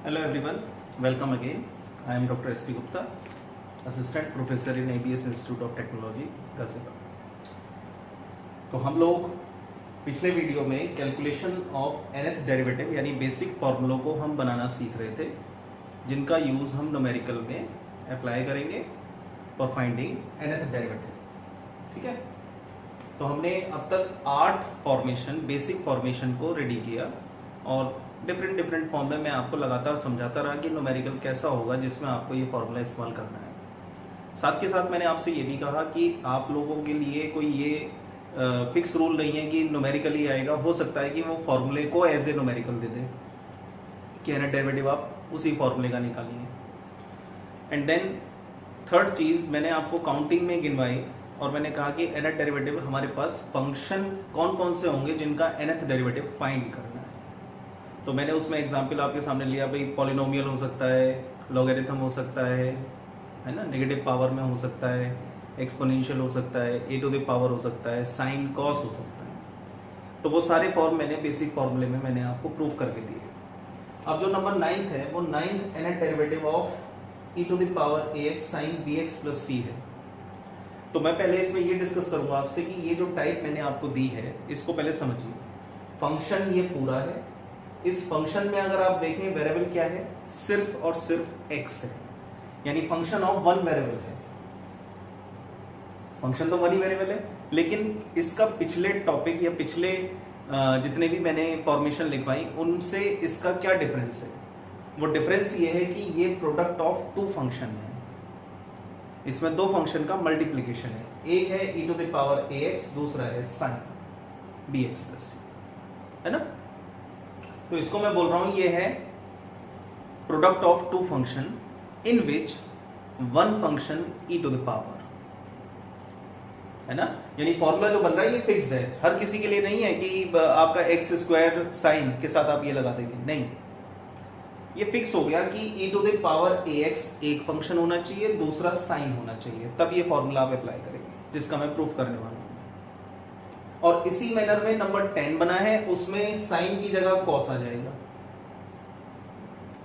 Hello everyone, welcome again. I am Dr. S. P. Gupta, Assistant Professor in ABS Institute of Technology, Ghaziabad. तो हम लोग पिछले video में calculation of nth derivative यानी basic फॉर्मूलों को हम बनाना सीख रहे थे, जिनका यूज़ हम न्यूमेरिकल में अप्लाई करेंगे फॉर फाइंडिंग nth डेरिवेटिव। ठीक है, तो हमने अब तक 8 फॉर्मेशन बेसिक फॉर्मेशन को रेडी किया और डिफरेंट फॉर्म में मैं आपको लगातार समझाता रहा कि न्यूमेरिकल कैसा होगा जिसमें आपको ये फॉर्मूला इस्तेमाल करना है। साथ के साथ मैंने आपसे ये भी कहा कि आप लोगों के लिए कोई ये फिक्स रूल नहीं है कि न्यूमेरिकल ही आएगा। हो सकता है कि वो फॉर्मूले को एज ए न्यूमेरिकल दे दे कि nth डेरिवेटिव आप उसी फॉर्मूले का निकालिए। एंड देन थर्ड चीज़ मैंने आपको काउंटिंग में गिनवाई और मैंने कहा कि nth डेरिवेटिव हमारे पास फंक्शन कौन कौन से होंगे जिनका nth डेरिवेटिव फाइंड करना है। तो मैंने उसमें एग्जांपल आपके सामने लिया, भाई पॉलिनोमियल हो सकता है, लॉगरिथम हो सकता है ना, नेगेटिव पावर में हो सकता है, एक्सपोनेंशियल हो सकता है, ए टू द पावर हो सकता है, साइन कॉस हो सकता है। तो वो सारे फॉर्म मैंने बेसिक फॉर्मूले में मैंने आपको प्रूफ करके दिए। अब जो नंबर 9th है वो 9th nth derivative of e to the power ax sin bx plus c है। तो मैं पहले इसमें ये डिस्कस करूंगा आपसे कि ये जो टाइप मैंने आपको दी है इसको पहले समझिए। फंक्शन ये पूरा है, इस फंक्शन में अगर आप देखें वेरिएबल क्या है, सिर्फ और सिर्फ x है, यानी फंक्शन ऑफ वन वेरिएबल है। फंक्शन तो वन ही वेरिएबल है, लेकिन इसका पिछले टॉपिक या पिछले जितने भी मैंने फॉर्मेशन लिखवाई उनसे इसका क्या डिफरेंस है। वो डिफरेंस ये है कि ये प्रोडक्ट ऑफ टू फंक्शन है, इसमें दो फंक्शन का मल्टीप्लीकेशन है। एक है e to the power ax, दूसरा है sin bx प्लस c, है ना। तो इसको मैं बोल रहा हूं ये है product of two function in which one function e to the power, है ना। यानी फॉर्मूला जो बन रहा है ये फिक्स्ड है, हर किसी के लिए नहीं है कि आपका एक्स स्क्वायर साइन के साथ आप ये लगा देंगे, नहीं। ये फिक्स हो गया कि e to the power ax एक फंक्शन होना चाहिए, दूसरा साइन होना चाहिए, तब ये फॉर्मूला आप अप्लाई करेंगे, जिसका मैं प्रूफ करने वाला हूं। और इसी मैनर में नंबर 10 बना है, उसमें साइन की जगह कॉस आ जाएगा।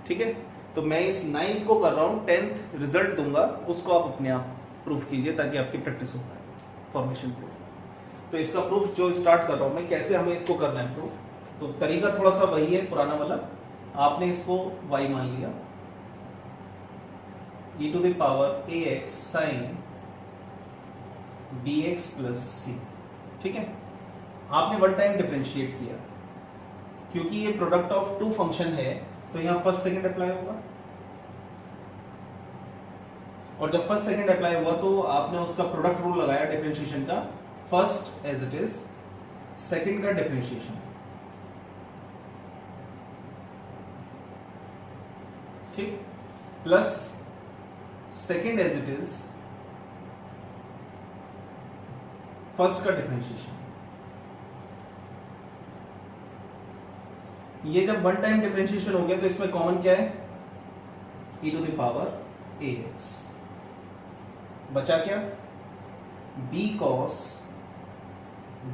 ठीक है, तो मैं इस 9th को कर रहा हूं, 10th रिजल्ट दूंगा, उसको आप अपने आप प्रूफ कीजिए ताकि आपकी प्रैक्टिस हो पाए फॉर्मेशन प्रूफ। तो इसका प्रूफ जो स्टार्ट कर रहा हूं मैं, कैसे हमें इसको करना है प्रूफ, तो तरीका थोड़ा सा वही है पुराना वाला। आपने इसको y मान लिया, e to the power ax sin bx plus c। ठीक है, आपने वन टाइम डिफरेंशिएट किया, क्योंकि ये प्रोडक्ट ऑफ टू फंक्शन है तो यहां फर्स्ट सेकंड अप्लाई होगा, और जब फर्स्ट सेकंड अप्लाई हुआ तो आपने उसका प्रोडक्ट रूल लगाया डिफरेंशिएशन का, first as it is, second का डिफरेंशिएशन। ठीक, plus second as it is, first का डिफरेंशिएशन। ये जब वन टाइम डिफरेंशिएशन हो गया तो इसमें कॉमन क्या है, e to the power ax, बचा क्या, b cos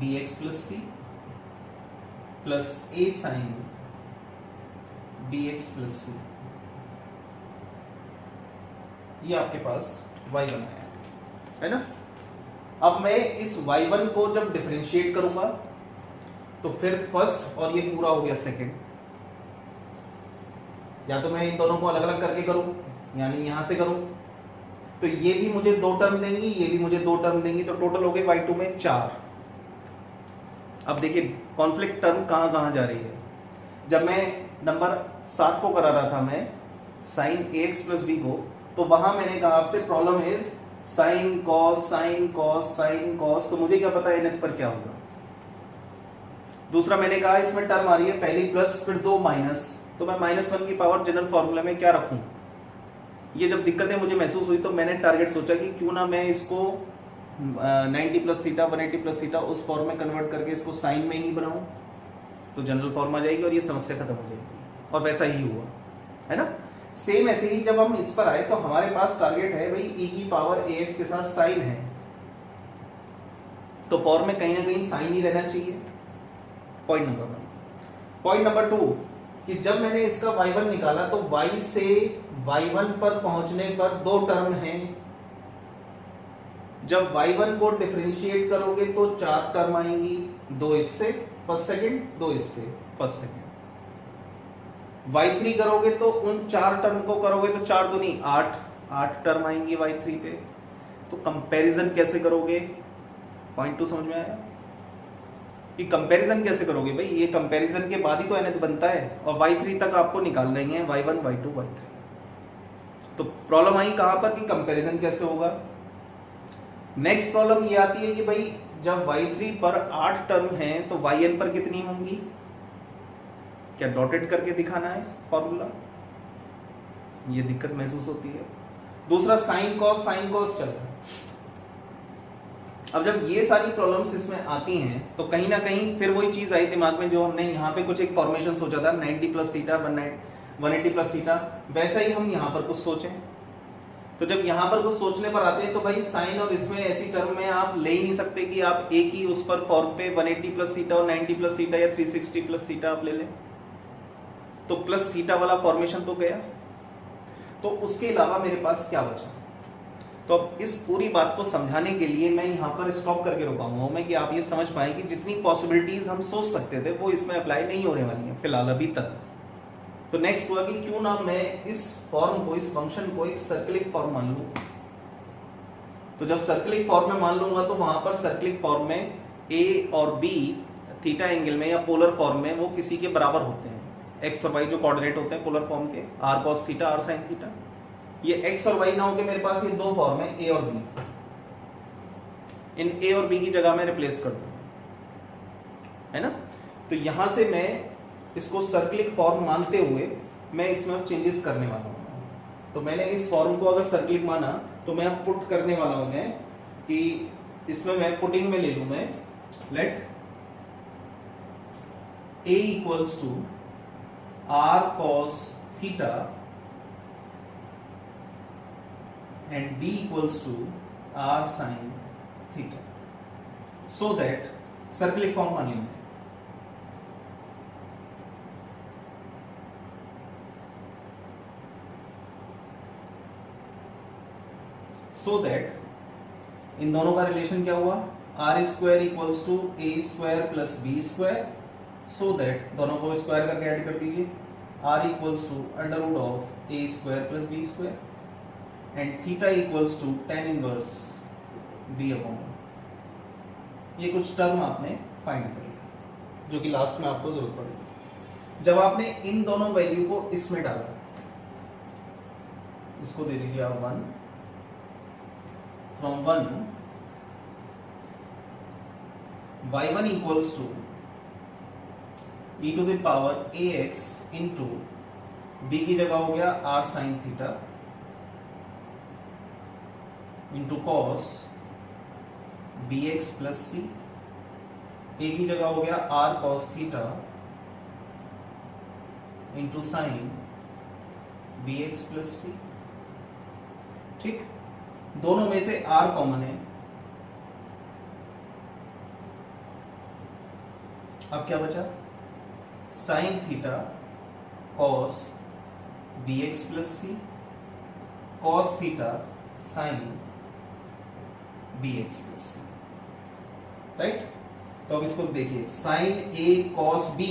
bx plus c plus a sin bx plus c। ये आपके पास y1 है ना। अब मैं इस y1 को जब डिफरेंशिएट करूंगा तो फिर फर्स्ट और ये पूरा हो गया सेकंड, या तो मैं इन दोनों को अलग अलग करके करूं, यानी यहां से करूं, तो ये भी मुझे दो टर्म देंगी, ये भी मुझे दो टर्म देंगी, तो टोटल हो गए y2 में 4। अब देखिए कॉन्फ्लिक्ट टर्म कहां कहां जा रही है। जब मैं नंबर 7 को करा रहा था मैं sin ax प्लस b को, तो वहां मैंने कहा आपसे problem is sine cos sine cos sine cos, तो मुझे क्या पता है nth पर क्या होगा। दूसरा मैंने कहा इसमें टर्म आ रही है, पहली प्लस फिर दो माइनस, तो मैं -1 की पावर जनरल फॉर्मूला में क्या रखूं। ये जब दिक्कतें मुझे महसूस हुई तो मैंने टारगेट सोचा कि क्यों ना मैं इसको 90 प्लस थीटा 180 प्लस थीटा उस फॉर्म में कन्वर्ट करके इसको साइन में ही बनाऊं, तो जनरल फॉर्म आ जाएगी और ये समस्या खत्म हो जाएगी। और वैसा ही हुआ, है ना। सेम ऐसे ही जब हम इस पर आए तो हमारे पास टारगेट है भाई e की पावर ax के साथ साइन है, तो फॉर्म में कहीं ना कहीं साइन ही रहना चाहिए। Point number 1। पॉइंट नंबर 2, कि जब मैंने इसका y1 निकाला तो y से y1 पर पहुंचने पर दो टर्म हैं। जब y1 को डिफरेंशिएट करोगे तो 4 टर्म आएंगी, 2 इससे फर्स्ट सेकंड, 2 इससे फर्स्ट सेकंड। y3 करोगे तो उन 4 टर्म को करोगे तो 4 दूनी 8 टर्म आएंगी y3 पे। तो कंपैरिजन कैसे करोगे? पॉइंट 2 समझ में आया कि कंपैरिजन कैसे करोगे भाई? ये कंपैरिजन के बाद ही तो nth बनता है और y3 तक आपको निकालना ही है, y1 y2 y3। तो प्रॉब्लम आई कहां पर कि कंपैरिजन कैसे होगा। नेक्स्ट प्रॉब्लम ये आती है कि भाई जब y3 पर 8 टर्म हैं तो yn पर कितनी होंगी? क्या डॉटेड करके दिखाना है फॉर्मूला? ये दिक्कत महसूस होती है। दूसरा साइन कॉस चल रहा है। अब जब ये सारी प्रॉब्लम्स इसमें आती हैं तो कहीं ना कहीं फिर वही चीज आई दिमाग में जो हमने यहाँ पे कुछ एक फॉर्मेशन सोचा था 90 प्लस थीटा 180 प्लस थीटा, वैसा ही हम यहाँ पर कुछ सोचें। तो जब यहाँ पर कुछ सोचने पर आते हैं तो भाई साइन और इसमें ऐसी टर्म में आप ले ही नहीं सकते कि आप एक ही उस पर फॉर्म पे 180 प्लस थीटा और 90 प्लस थीटा या 360 प्लस थीटा आप ले लें। तो प्लस थीटा वाला फॉर्मेशन तो गया। तो उसके अलावा मेरे पास क्या बचा? तो अब इस पूरी बात को समझाने के लिए मैं यहाँ पर स्टॉप करके रुका हूँ मैं कि आप ये समझ पाए कि जितनी पॉसिबिलिटीज हम सोच सकते थे वो इसमें अप्लाई नहीं होने वाली है फिलहाल अभी तक। तो नेक्स्ट हुआ कि क्यों ना मैं इस फॉर्म को, इस फंक्शन को एक सर्कलिक फॉर्म मान लूं। तो जब सर्कलिक फॉर्म में मान लूंगा तो वहां पर सर्कलिक फॉर्म में a और b थीटा एंगल में या पोलर फॉर्म में वो किसी के बराबर होते हैं। x और y जो कोऑर्डिनेट होते हैं पोलर फॉर्म के, r cos theta r sin theta. ये x और y ना होके मेरे पास ये दो फॉर्म है a और b। इन a और b की जगह में रिप्लेस कर दूंगा, है ना। तो यहां से मैं इसको सर्कलिक फॉर्म मानते हुए मैं इसमें अब चेंजेस करने वाला हूं। तो मैंने इस फॉर्म को अगर सर्कलिक माना तो मैं अब पुट करने वाला हूं मैं कि इसमें मैं पुटिंग में ले लूं मैं let a equals to r cos theta and b equals to r sin theta, so that सर्कलिक फॉर्म मान लेंगे। so that इन दोनों का रिलेशन क्या हुआ? r square equals to a square plus b square, so that दोनों को square करके ऐड कर दीजिए। r equals to under root of a square plus b square and theta equals to tan inverse b upon. ये कुछ term आपने find कर लिया जो कि लास्ट में आपको जरूरत पड़ेगी। जब आपने इन दोनों वैल्यू को इसमें डाला, इसको दे दीजिए आप 1 from 1 y1 equals to e to the power ax into b की जगह हो गया r sin theta into cos bx plus c, a की जगह हो गया r cos theta into sine bx plus c. ठीक, दोनों में से r कॉमन है। अब क्या बचा? Sine theta cos bx plus c, cos theta sine bx plus c, right. तो अब इसको देखिए, sine a cos b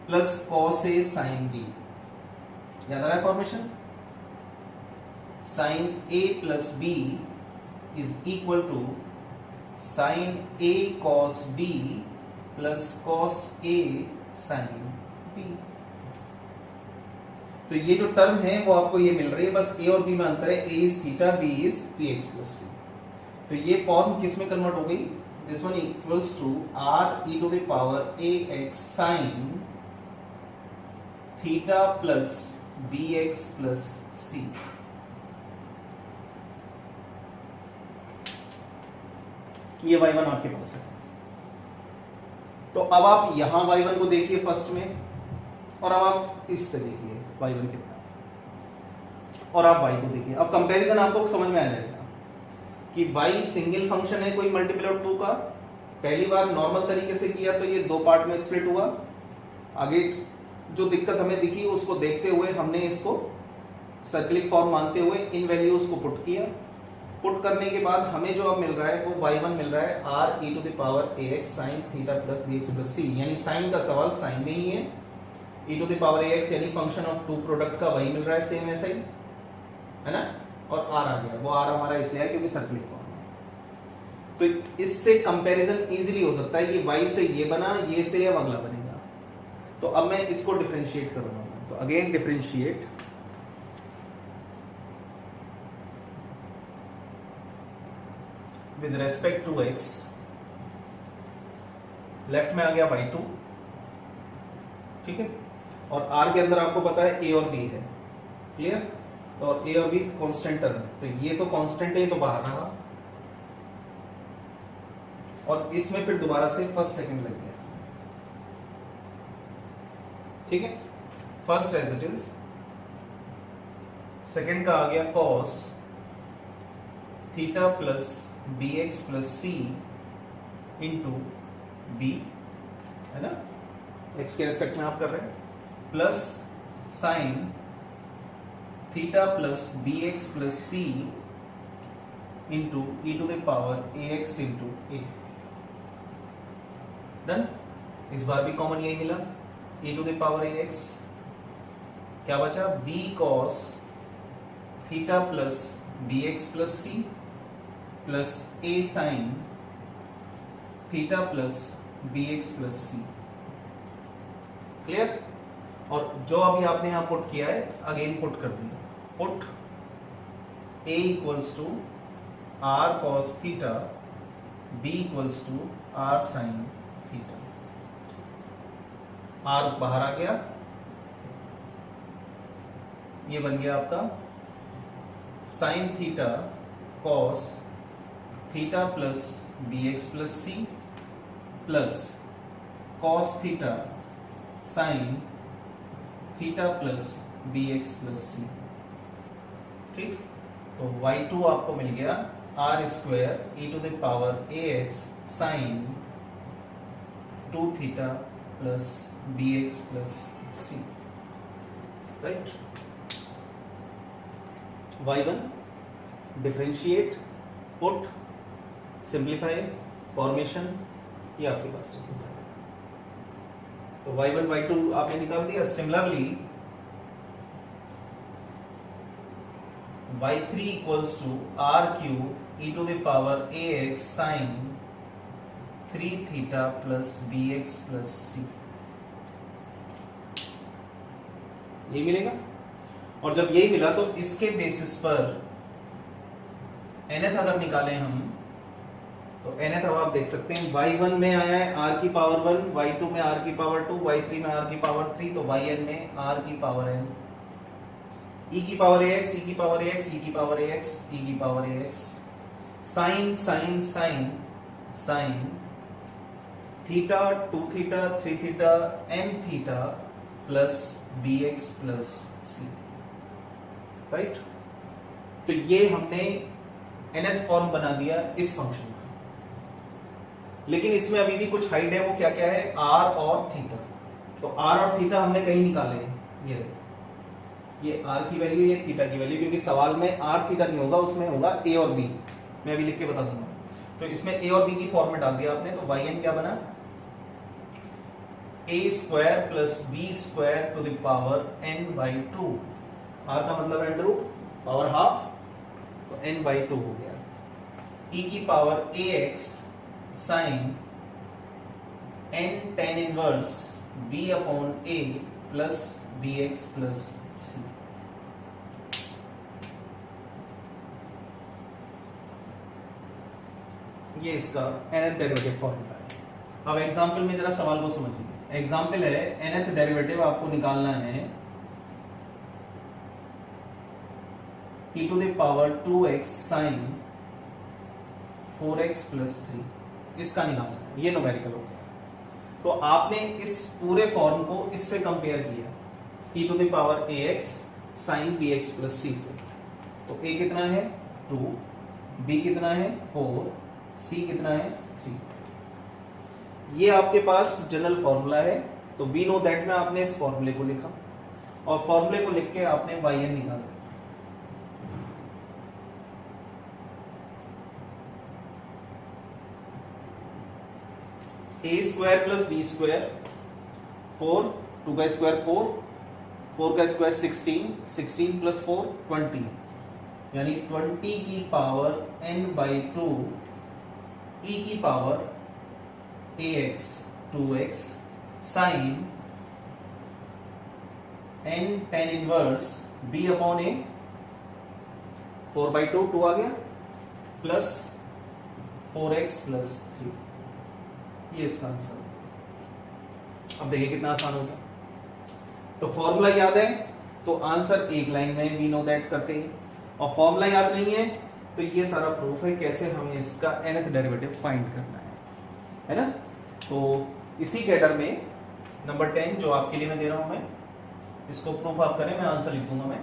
plus cos a sine b, याद आ रहा है formation? Sine a plus b is equal to sine a cos b plus cos a sine b। तो ये जो टर्म है वो आपको ये मिल रही है, बस a और b में अंतर है, a is theta, b is bx plus c। तो ये फॉर्म किस में कन्वर्ट हो गई? This one equals to r e to the power ax sine theta plus bx plus c। ये y1 आपके पास है। तो अब आप यहां y1 को देखिए फर्स्ट में, और अब आप इस तरह देखिए y1 कितना, और आप y को देखिए। अब कंपैरिजन आपको समझ में आ जाएगा कि y सिंगल फंक्शन है, कोई मल्टीपल ऑफ 2 का। पहली बार नॉर्मल तरीके से किया तो ये दो पार्ट में स्प्लिट हुआ, आगे जो दिक्कत हमें दिखी उसको देखते हुए हमने इसको सर्किलिक फॉर्म मानते हुए इन वैल्यूज को पुट किया। पुट करने के बाद हमें जो अब मिल रहा है वो y1 मिल रहा है r e to the power ax sin theta plus bx plus c, यानी साइन का सवाल साइन में ही है। e to the power ax यानी फंक्शन ऑफ टू प्रोडक्ट का y मिल रहा है सेम ऐसा ही है ना, और r आ गया, वो r हमारा इसलिए है क्योंकि सर्किलिक फॉर्म है। तो इससे कंपैरिजन इजीली हो सकता है कि y से ये बना, ये से अब अगला बनेगा। तो अब मैं इसको डिफरेंशिएट करूंगा, तो again differentiate with respect to x, left में आ गया y2, ठीक है, और r के अंदर आपको पता है a और b है, क्लियर, और a और b कांस्टेंट टर्म है, तो ये तो कांस्टेंट है, ये तो बाहर रहा, और इसमें फिर दोबारा से फर्स्ट सेकंड लग गया, ठीक है, first as it is, second का आ गया cos theta plus bx plus c into b, है ना, x के रेस्पेक्ट में आप कर रहे हैं, plus sine theta plus bx plus c into e to the power ax into a। Done. इस बार भी कॉमन यही मिला, e to the power ax, क्या बचा b cos theta plus bx plus c plus a sine theta plus bx plus c, clear. और जो अभी आपने यहां पुट किया है अगेन पुट कर दिया, put a equals to r cos theta, b equals to r sine theta, r बाहर आ गया, ये बन गया आपका sine theta cos theta plus bx plus c plus cos theta sine theta plus bx plus c, ठीक। तो y2 आपको मिल गया r square e to the power ax sine 2 theta plus bx plus c, right. y1 differentiate, put, simplify, formation, ये आपके पास result है। तो y1 y2 आपने निकाल दिया। Similarly y3 equals to r cube e to the power ax sine 3 theta plus bx plus c, ये मिलेगा। और जब यही मिला तो इसके बेसिस पर nth अगर निकालें हम, तो nth अब आप देख सकते हैं y1 में आया है r की पावर 1, y2 में r की पावर 2, y3 में r की पावर 3, तो yn में r की पावर n, e की पावर ax, e की पावर ax, e की पावर ax, e की power ax, sine sine sine sine theta 2 theta 3 theta n theta plus bx plus c, right. तो ये हमने nth फॉर्म बना दिया इस फंक्शन का, लेकिन इसमें अभी भी कुछ हाइड है, वो क्या क्या है, r और थीटा। तो r और थीटा हमने कहीं निकाले हैं, ये r की वैल्यू, ये थीटा की वैल्यू, क्योंकि सवाल में r थीटा नहीं होगा, उसमें होगा a और b, मैं अभी लिख के बता दूंगा। तो इसमें a और b की फॉर्म में डाल दिया आपने, तो yn क्या बना, a square plus b square to the power n by 2, r का मतलब अंडर रूट पावर हाफ, तो n बाई 2 हो गया, e की power ax sine n tan inverse b upon a plus bx plus c। ये इसका nth derivative formula है। अब एग्जांपल में जरा सवाल को समझिए। एग्जांपल है nth डेरिवेटिव आपको निकालना है e to the power 2x sine 4x plus 3, इसका निकालना है, ये न्यूमेरिकल हो गया। तो आपने इस पूरे फॉर्म को इससे कंपेयर किया, e to the power ax sine bx plus c से। तो a कितना है 2, b कितना है 4, c कितना है 3। ये आपके पास जनरल फॉर्मूला है तो वी नो दैट में आपने इस फॉर्मूले को लिखा और फॉर्मूले को लिख के आपने yn निकाला। ए स्क्वायर प्लस बी स्क्वायर 4, 2 का स्क्वायर 4, 4 का स्क्वायर 16, 16 प्लस 4 20, यानी 20 की पावर n बाई 2 e की power ax 2x sine n tan inverse b upon a 4 by 2 2 आ गया प्लस 4x प्लस 3, ये इसका आंसर। अब देखिए कितना आसान हो गया। तो फॉर्मूला याद है तो आंसर एक लाइन में वी नो दैट करते हैं, और फॉर्मूला याद नहीं है तो ये सारा प्रूफ है कैसे हमें इसका nth डेरिवेटिव फाइंड करना है ना। तो इसी कैडर में नंबर 10 जो आपके लिए मैं दे रहा हूं, मैं इसको प्रूफ आप करें, मैं आंसर लिख दूंगा मैं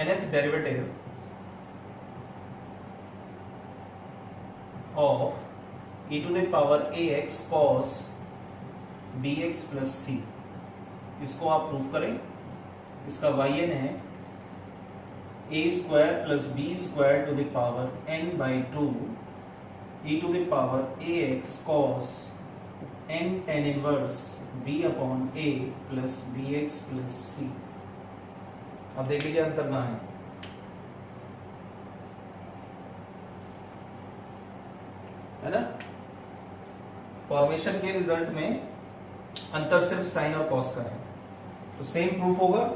nth derivative of e to the power ax cos bx plus c, इसको आप प्रूफ करें। इसका yn है a square plus b square to the power n by 2 e to the power ax cos n tan inverse b upon a plus bx plus c। अब देख लीजिए अंतर कहाँ है ना। फॉर्मेशन के रिजल्ट में अंतर सिर्फ साइन और कॉस का है, तो सेम प्रूफ होगा।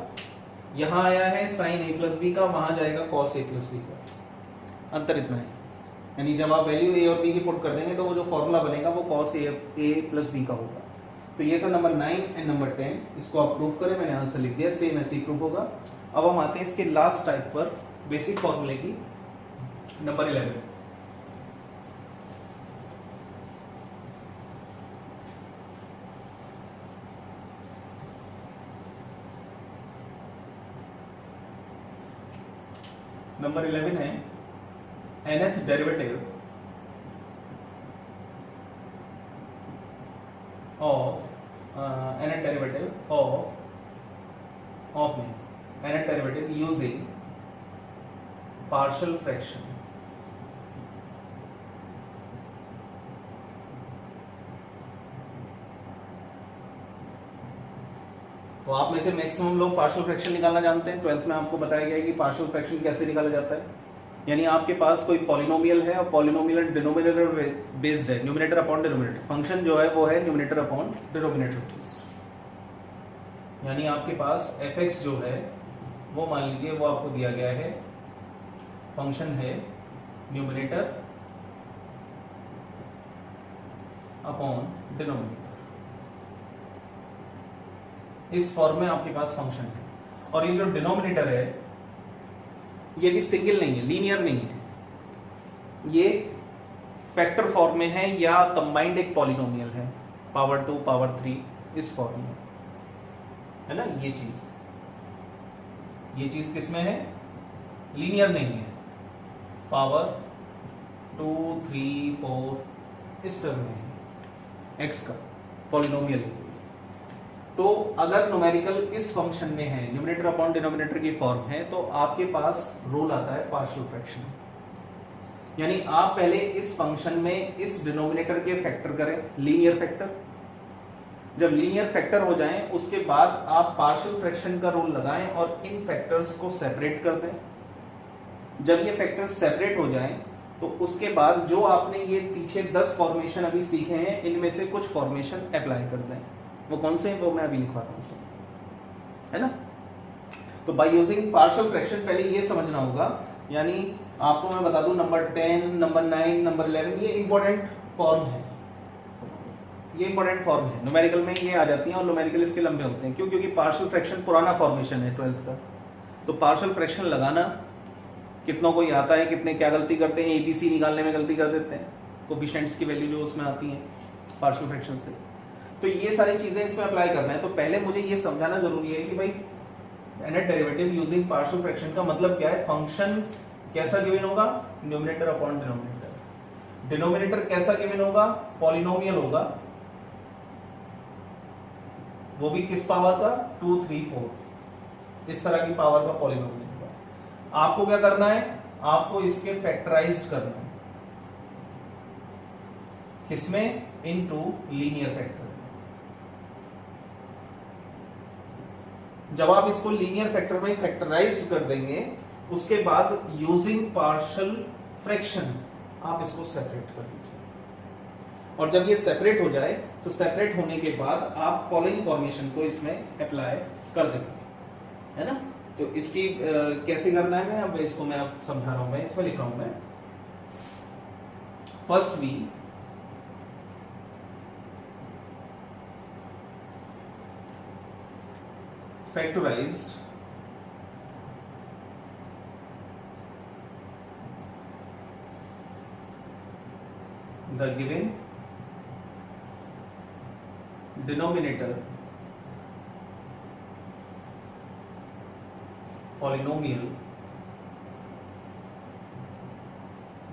यहां आया है साइन a प्लस बी का, वहां जाएगा कॉस a प्लस बी का, अंतर इतना है। यानी जब आप वैल्यू a और b की पुट कर देंगे तो वो जो फॉर्मूला बनेगा वो कॉस a प्लस बी का होगा। तो ये तो नंबर 9 एंड नंबर 10, इसको आप प्रूफ करें, मैंने आंसर लिख दिया, सेम ऐसे ही प्रूफ होगा। अब हम आते हैं इसके लास्ट टाइप पर, बेसिक फॉर्मूले की, नंबर 11। नंबर 11 है nth derivative of nth derivative of nth derivative using partial fraction. तो आप में से मैक्सिमम लोग पार्शियल फ्रैक्शन निकालना जानते हैं। 12th में आपको बताया गया है कि पार्शियल फ्रैक्शन कैसे निकाला जाता है। यानी आपके पास कोई पॉलिनोमियल है और पॉलिनोमियल डिनोमिनेटर बेस्ड है, न्यूमरेटर अपॉन डिनोमिनेटर। फंक्शन जो है वो है न्यूमरेटर अपॉन डिनोमिनेटर बेस्ड। यानी आपके पास fx जो है वो मान लीजिए वो आपको दिया गया है, फंक्शन है न्यूमरेटर अपॉन डिनोमिनेटर। इस फॉर्म में आपके पास फंक्शन है, और ये जो डिनोमिनेटर है ये भी सिंगल नहीं है, लीनियर नहीं है, ये फैक्टर फॉर्म में है या कंबाइंड एक पॉलिनोमियल है, पावर 2 पावर 3 इस फॉर्म में है ना। ये चीज किस में है, लीनियर नहीं है, पावर 2 3 4 इस टर्म में है, एक्स का पॉलिनोमियल है। तो अगर न्यूमेरिकल इस फंक्शन में है, न्यूमरेटर अपॉन डिनोमिनेटर की फॉर्म है, तो आपके पास रूल आता है पार्शियल फ्रैक्शन। यानी आप पहले इस फंक्शन में इस डिनोमिनेटर के फैक्टर करें, लीनियर फैक्टर। जब लीनियर फैक्टर हो जाएं उसके बाद आप पार्शियल फ्रैक्शन का रूल लगाएं और इन फैक्टर्स को सेपरेट कर दें। जब ये फैक्टर्स सेपरेट हो जाएं तो उसके बाद जो आपने ये पीछे 10 फॉर्मेशन अभी सीखे हैं, इनमें से कुछ फॉर्मेशन अप्लाई कर दें। वो कौन से हैं वो मैं अभी लिखवाता हूं, है ना। तो बाय यूजिंग पार्शियल फ्रैक्शन पहले ये समझना होगा। यानी आपको मैं बता दूं नंबर 10, नंबर 9, नंबर 11 ये इंपॉर्टेंट फॉर्म है, ये इंपॉर्टेंट फॉर्म है। न्यूमेरिकल में ये आ जाती हैं और न्यूमेरिकल इसके लंबे होते हैं। क्यों? क्योंकि पार्शियल फ्रैक्शन पुराना फॉर्मेशन है 12th का। तो पार्शियल फ्रैक्शन लगाना कितनों को आता है, कितने क्या गलती करते हैं, एबीसी निकालने में गलती कर देते हैं, कोफिशिएंट्स की वैल्यू जो उसमें आती है पार्शियल फ्रैक्शन से। तो ये सारी चीजें इसमें अप्लाई करना है। तो पहले मुझे ये समझाना जरूरी है कि भाई nth derivative using partial fraction का मतलब क्या है। फंक्शन कैसा गिवन होगा, न्यूमरेटर अपॉन डिनोमिनेटर। डिनोमिनेटर कैसा गिवन होगा, पॉलिनोमियल होगा। वो भी किस पावर का, 2 3 4 इस तरह की पावर का पॉलिनोमियल होगा। आपको क्या करना है, आपको इसके फैक्टराइज्ड करना है, किसमें, इनटू लीनियर फैक्टर। जब आप इसको लीनियर फैक्टर में फैक्टराइज्ड कर देंगे, उसके बाद यूजिंग पार्शियल फ्रैक्शन आप इसको सेपरेट कर दीजिए। और जब ये सेपरेट हो जाए तो सेपरेट होने के बाद आप फॉलोइंग फॉर्मेशन को इसमें अप्लाई कर देंगे, है ना। तो इसकी कैसे करना है, मैं अब इसको मैं अब समझा रहा हूं, मैं इसमें लिख रहा हूं मैं। First we factorized the given denominator polynomial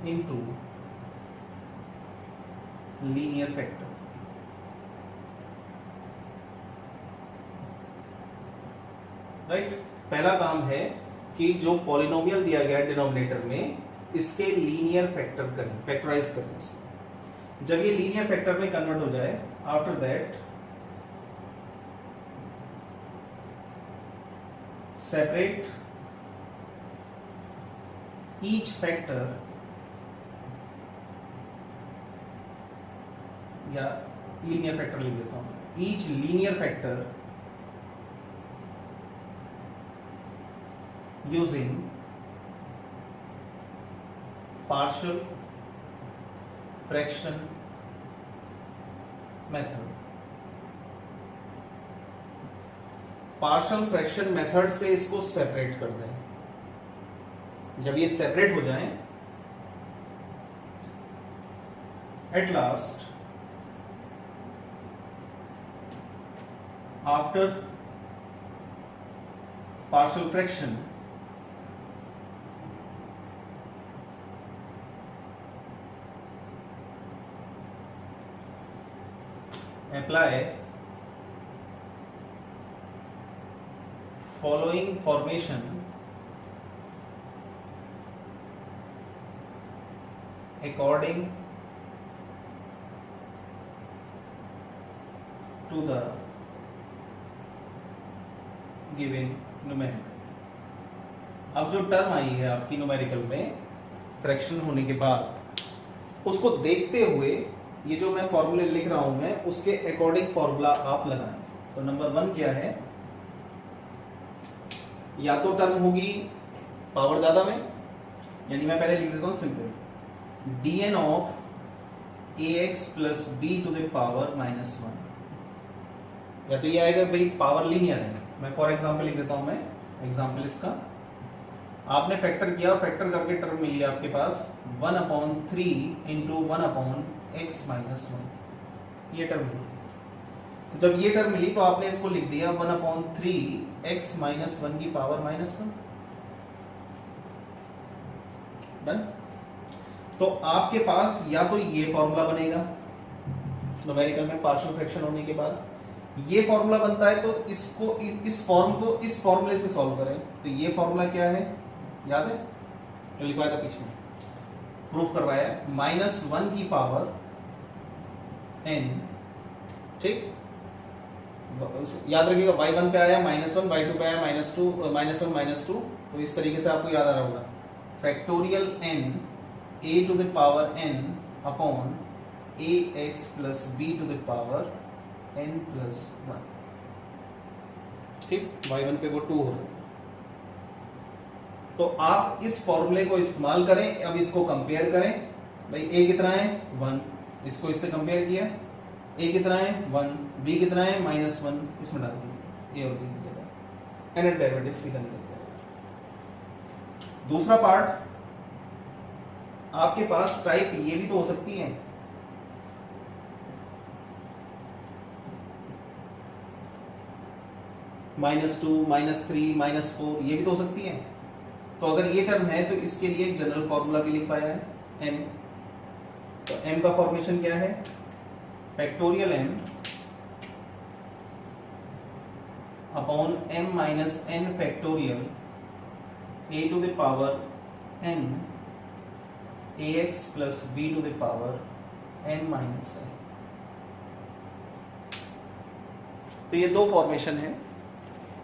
into linear factor। Right पहला काम है कि जो पॉलिनोमियल दिया गया है डिनोमिनेटर में, इसके लीनियर फैक्टर करें, फैक्टराइज करें इसको। जब ये लीनियर फैक्टर में कन्वर्ट हो जाए, after that separate each factor, या लीनियर फैक्टर लिख देता हूं, each linear factor using partial fraction method। Partial fraction method से इसको सेपरेट कर दें। जब ये सेपरेट हो जाएं, at last after partial fraction apply following formation according to the given numerical। अब जो टर्म आई है आपकी न्यूमेरिकल में फ्रैक्शन होने के बाद, उसको देखते हुए ये जो मैं फॉर्मूले लिख रहा हूं मैं, उसके अकॉर्डिंग फॉर्मूला आप लगाएं। तो नंबर 1 क्या है, या तो टर्म होगी पावर ज्यादा में, यानी मैं पहले लिख देता हूं simple, dn of ax plus b to the power -1, या तो ये आएगा भाई पावर लीनियर है। मैं फॉर एग्जांपल लिख देता हूं मैं, एग्जांपल इसका, आपने फैक्टर किया, फैक्टर करके टर्म मिली आपके पास 1/3 इंटू 1/x माइनस 1, ये टर्म मिली। तो जब ये टर्म मिली तो आपने इसको लिख दिया 1/3x माइनस 1 की पावर -1। डन। तो आपके पास या तो ये फॉर्मूला बनेगा न्यूमेरिकल में पार्शियल फ्रैक्शन होने के बाद, ये फॉर्मूला बनता है, तो इसको इस फॉर्म को इस फॉर्मूले से सॉल्व करें। तो ये फॉर्मूला क्या है, याद है जो लिखवाया था पीछे, प्रूफ करवाया, -1 की पावर n, ठीक, याद रखिएगा y1 पे आया -1, y2 पे आया -1 -2, तो इस तरीके से आपको याद आ रहा होगा, factorial n a to the power n upon ax plus b to the power n plus 1, ठीक, y1 पे वो 2 हो रहा है। तो आप इस फॉर्मूले को इस्तेमाल करें। अब इसको कंपेयर करें, भाई a कितना है 1, इसको इससे कंपेयर किया, a कितना है 1, b कितना है -1, इसमें डाल दीजिए a और b की जगह, एनएल डेरिवेटिव सीधा निकल जाएगा। दूसरा पार्ट, आपके पास टाइप ये भी तो हो सकती है, -2, -3, -4, ये भी तो हो सकती है। तो अगर ये टर्म है तो इसके लिए एक जनरल फॉर्मूला भी लिख पाया है m। तो m का फॉर्मेशन क्या है, factorial m upon m minus n factorial a to the power n ax plus b to the power n minus n। तो ये दो फॉर्मेशन है।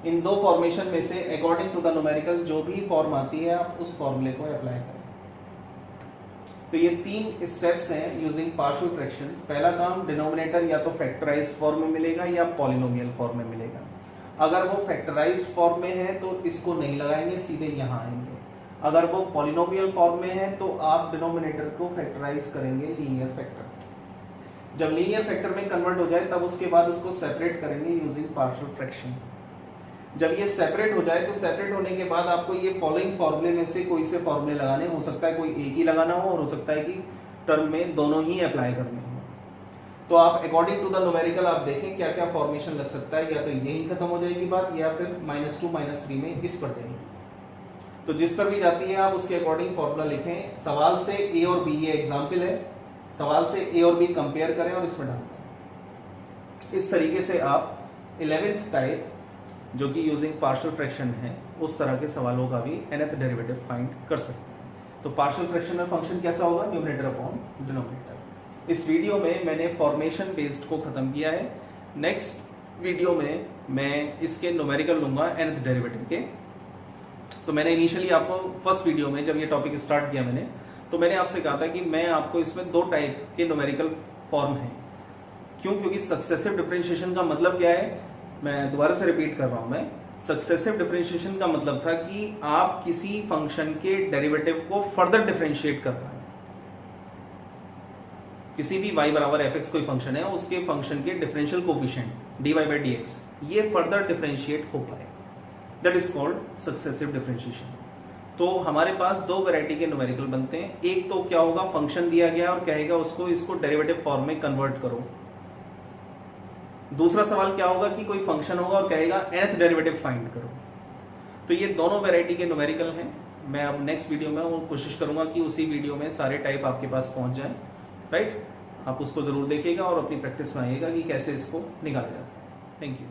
इन दो फॉर्मेशन में से अकॉर्डिंग टू द न्यूमेरिकल जो भी फॉर्म आती है आप उस फॉर्मूले को अप्लाई करें। तो ये तीन स्टेप्स हैं यूजिंग पार्शियल फ्रैक्शन। पहला काम, डिनोमिनेटर या तो फैक्टराइज्ड फॉर्म में मिलेगा या पॉलिनोमियल फॉर्म में मिलेगा। अगर वो फैक्टराइज्ड फॉर्म में है तो इसको नहीं लगाएंगे, सीधे यहाँ आएंगे। अगर वो पॉलिनोमियल फॉर्म में है तो आप डिनोमिनेटर को फैक्टराइज करेंगे लीनियर फैक्टर। जब लीनियर फैक्टर में कन्वर्ट हो जाए तब उसके बाद उसको सेपरेट करेंगे यूजिंग पार्शियल फ्रैक्शन। जब ये सेपरेट हो जाए तो सेपरेट होने के बाद आपको ये फॉलोइंग फॉर्मूले में से कोई से फॉर्मूले लगाने, हो सकता है कोई एक ही लगाना हो और हो सकता है कि टर्म में दोनों ही अप्लाई करने हो। तो आप अकॉर्डिंग टू द न्यूमेरिकल आप देखें क्या क्या फॉर्मेशन लग सकता है। या तो यही खत्म हो जाएगी बात या फिर -2 -3 में इस पर जाएगी। तो जिस पर भी जाती है आप उसके अकॉर्डिंग फॉर्मूला लिखें। सवाल से ए और बी, ये एग्जाम्पल है, सवाल से ए और बी कंपेयर करें और इसमें डालें। इस तरीके से आप 11th टाइप जो कि यूजिंग पार्शियल फ्रैक्शन है उस तरह के सवालों का भी nth डेरिवेटिव फाइंड कर सकते हैं। तो पार्शियल फ्रैक्शन में फंक्शन कैसा होगा, न्यूमरेटर अपॉन डिनोमिनेटर। इस वीडियो में मैंने फॉर्मेशन बेस्ड को खत्म किया है। नेक्स्ट वीडियो में मैं इसके न्यूमेरिकल लूंगा nth डेरिवेटिव के। तो मैंने इनिशियली आपको फर्स्ट वीडियो में जब ये टॉपिक स्टार्ट किया तो मैंने आपसे कहा था कि मैं आपको इसमें दो टाइप के न्यूमेरिकल फॉर्म हैं। क्यों? क्योंकि सक्सेसिव डिफरेंशिएशन का मतलब क्या है, मैं दोबारा से रिपीट कर रहा हूं। मैं सक्सेसिव डिफरेंशिएशन का मतलब था कि आप किसी फंक्शन के डेरिवेटिव को फर्दर डिफरेंशिएट कर रहे हैं। किसी भी y बराबर fx कोई फंक्शन है, उसके फंक्शन के differential coefficient dy by dx ये फर्दर डिफरेंशिएट हो पाए, that is called successive differentiation. तो हमारे पास दो वैरायटी के न्यूमेरिकल बनते हैं। एक तो क्या होगा, फंक्शन दिया गया और कहेगा उसको इसको डेरिवेटिव फॉर्म में कन्वर्ट करो। दूसरा सवाल क्या होगा कि कोई फंक्शन होगा और कहेगा nth डेरिवेटिव फाइंड करो। तो ये दोनों वैरायटी के न्यूमेरिकल हैं। मैं अब नेक्स्ट वीडियो में वो कोशिश करूंगा कि उसी वीडियो में सारे टाइप आपके पास पहुंच जाएं। राइट, आप उसको जरूर देखिएगा और अपनी प्रैक्टिस में आइएगा कि कैसे इसको निकाला जाता है। Thank you.